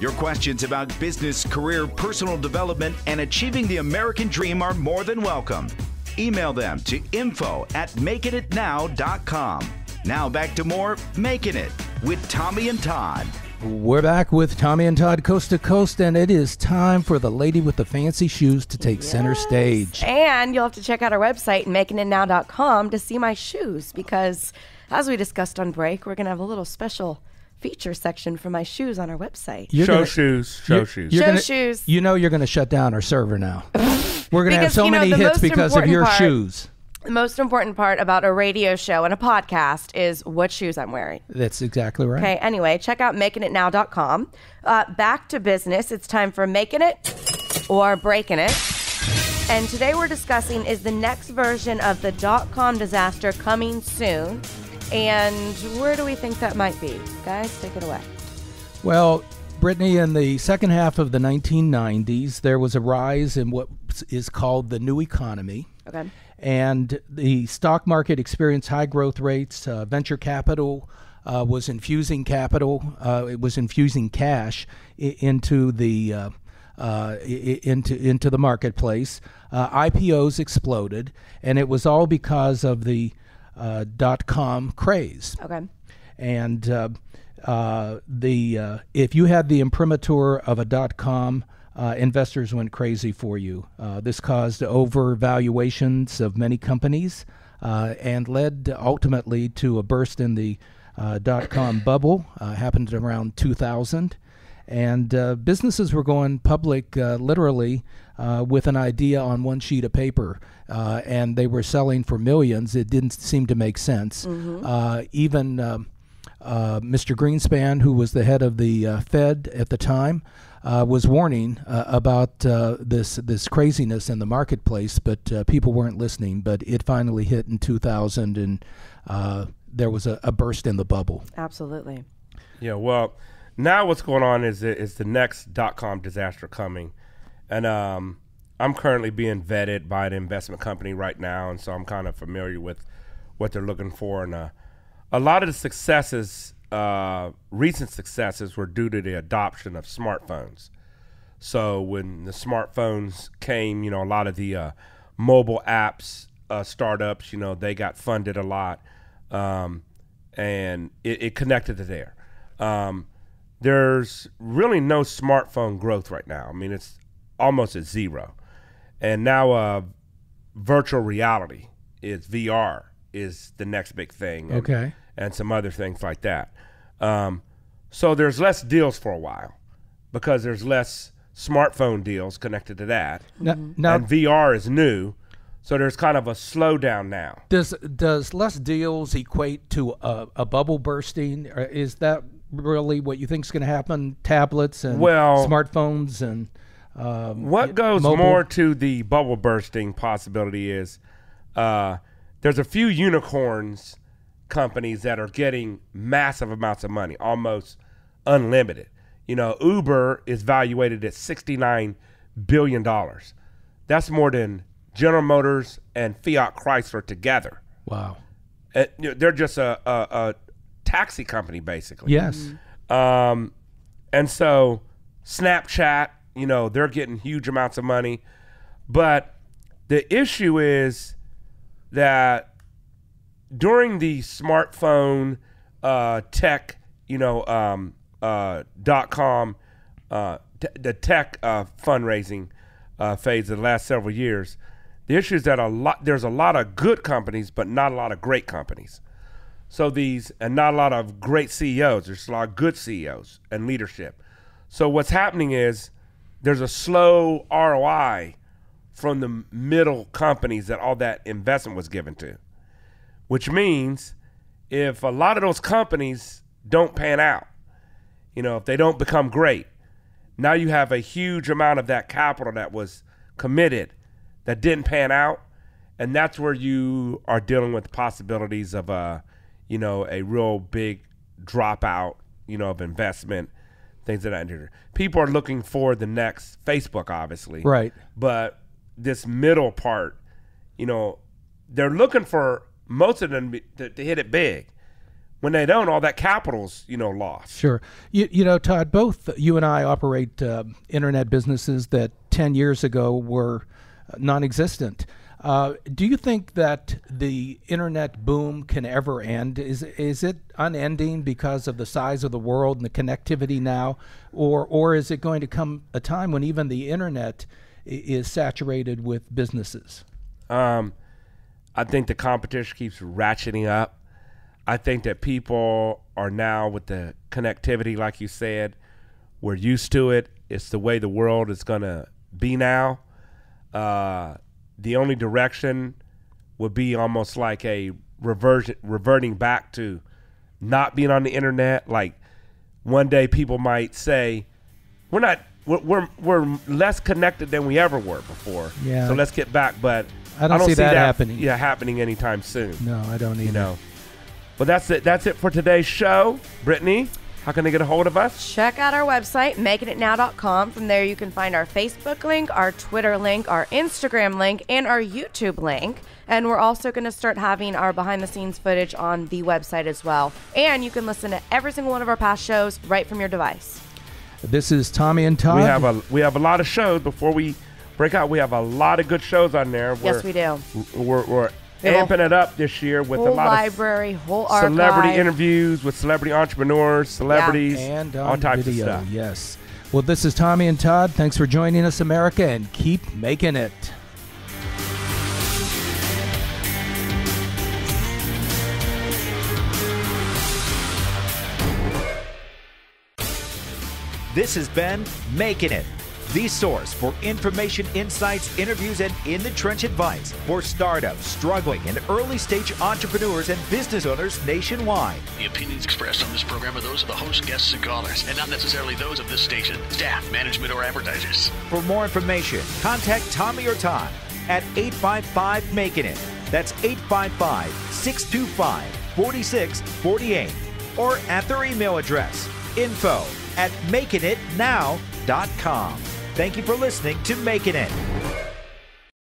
Your questions about business, career, personal development, and achieving the American dream are more than welcome. Email them to info@makinitnow.com. Now back to more Making It with Tommy and Todd. We're back with Tommy and Todd coast to coast, and it is time for the lady with the fancy shoes to take center stage. And you'll have to check out our website, makinitnow.com, to see my shoes, because as we discussed on break, we're going to have a little special feature section for my shoes on our website. Show shoes. You know you're going to shut down our server now. We're going to have so many hits because of your shoes. The most important part about a radio show and a podcast is what shoes I'm wearing. That's exactly right. Okay, anyway, check out makinitnow.com. Back to business. It's time for Making It or Breaking It. And today we're discussing, is the next version of the .com disaster coming soon? And where do we think that might be? Guys, take it away. Well, Brittany, in the second half of the 1990s, there was a rise in what is called the new economy. Okay. And the stock market experienced high growth rates. Venture capital was infusing capital. It was infusing cash into the marketplace. IPOs exploded, and it was all because of the .com craze. Okay. And if you had the imprimatur of a .com, investors went crazy for you. This caused overvaluations of many companies and led ultimately to a burst in the .com bubble. Happened around 2000. And businesses were going public literally with an idea on one sheet of paper, and they were selling for millions. It didn't seem to make sense. Mm-hmm. Even Mr. Greenspan, who was the head of the Fed at the time, was warning about this craziness in the marketplace, but people weren't listening. But it finally hit in 2000, and there was a burst in the bubble. Absolutely. Yeah, well, now what's going on is the next .com disaster coming. And I'm currently being vetted by an investment company right now, and so I'm kind of familiar with what they're looking for. And a lot of the successes, recent successes, were due to the adoption of smartphones. So when the smartphones came, a lot of the mobile apps startups, they got funded a lot, and it connected to there. There's really no smartphone growth right now. I mean, it's almost at zero. And now virtual reality VR is the next big thing. Okay. And some other things like that. So there's less deals for a while because there's less smartphone deals connected to that. Now, and VR is new, so there's kind of a slowdown now. Does less deals equate to a bubble bursting? Or is that really what you think is going to happen? Tablets and smartphones and what goes mobile? More to the bubble bursting possibility is there's a few unicorns companies that are getting massive amounts of money, almost unlimited. Uber is valuated at $69 billion. That's more than General Motors and Fiat Chrysler together. Wow. They're just a taxi company, basically. Yes. And so Snapchat, they're getting huge amounts of money. But the issue is that during the smartphone tech, .com, the tech fundraising phase of the last several years, the issue is that there's a lot of good companies, but not a lot of great companies. So and not a lot of great CEOs. There's a lot of good CEOs and leadership. So what's happening is there's a slow ROI from the middle companies that all that investment was given to, which means if a lot of those companies don't pan out, if they don't become great, now you have a huge amount of that capital that was committed that didn't pan out, and that's where you are dealing with possibilities of a real big dropout, of investment, things of that nature. People are looking for the next Facebook, obviously. Right. But this middle part, they're looking for most of them to hit it big. When they don't, all that capital's, lost. Sure. You know, Todd, both you and I operate internet businesses that 10 years ago were non-existent. Do you think that the internet boom can ever end? Is it unending because of the size of the world and the connectivity now? Or is it going to come a time when even the internet is saturated with businesses? I think the competition keeps ratcheting up. I think that people are now, with the connectivity, like you said, we're used to it. It's the way the world is going to be now. The only direction would be almost like a reverting back to not being on the internet. Like one day people might say, we're less connected than we ever were before. Yeah. So let's get back. But I don't see that happening. Yeah, happening anytime soon. No, I don't either. Well, that's it. That's it for today's show. Brittany, how can they get a hold of us? Check out our website, makinitnow.com. From there, you can find our Facebook link, our Twitter link, our Instagram link, and our YouTube link. And we're also going to start having our behind-the-scenes footage on the website as well. And you can listen to every single one of our past shows right from your device. This is Tommy and Todd. We have a lot of shows. Before we break out, we have a lot of good shows on there. Yes, we do. We're amping it up this year with a lot library, whole archive. Celebrity interviews with celebrity entrepreneurs, celebrities, and all types video, of stuff. Yes. Well, this is Tommy and Todd. Thanks for joining us, America, and keep making it. This has been Makin It, the source for information, insights, interviews, and in-the-trench advice for startups, struggling, and early-stage entrepreneurs and business owners nationwide. The opinions expressed on this program are those of the host, guests, and callers, and not necessarily those of this station, staff, management, or advertisers. For more information, contact Tommy or Todd at 855-MAKIN-IT. That's 855-625-4648. Or at their email address, info@makinitnow.com. Thank you for listening to Makin It.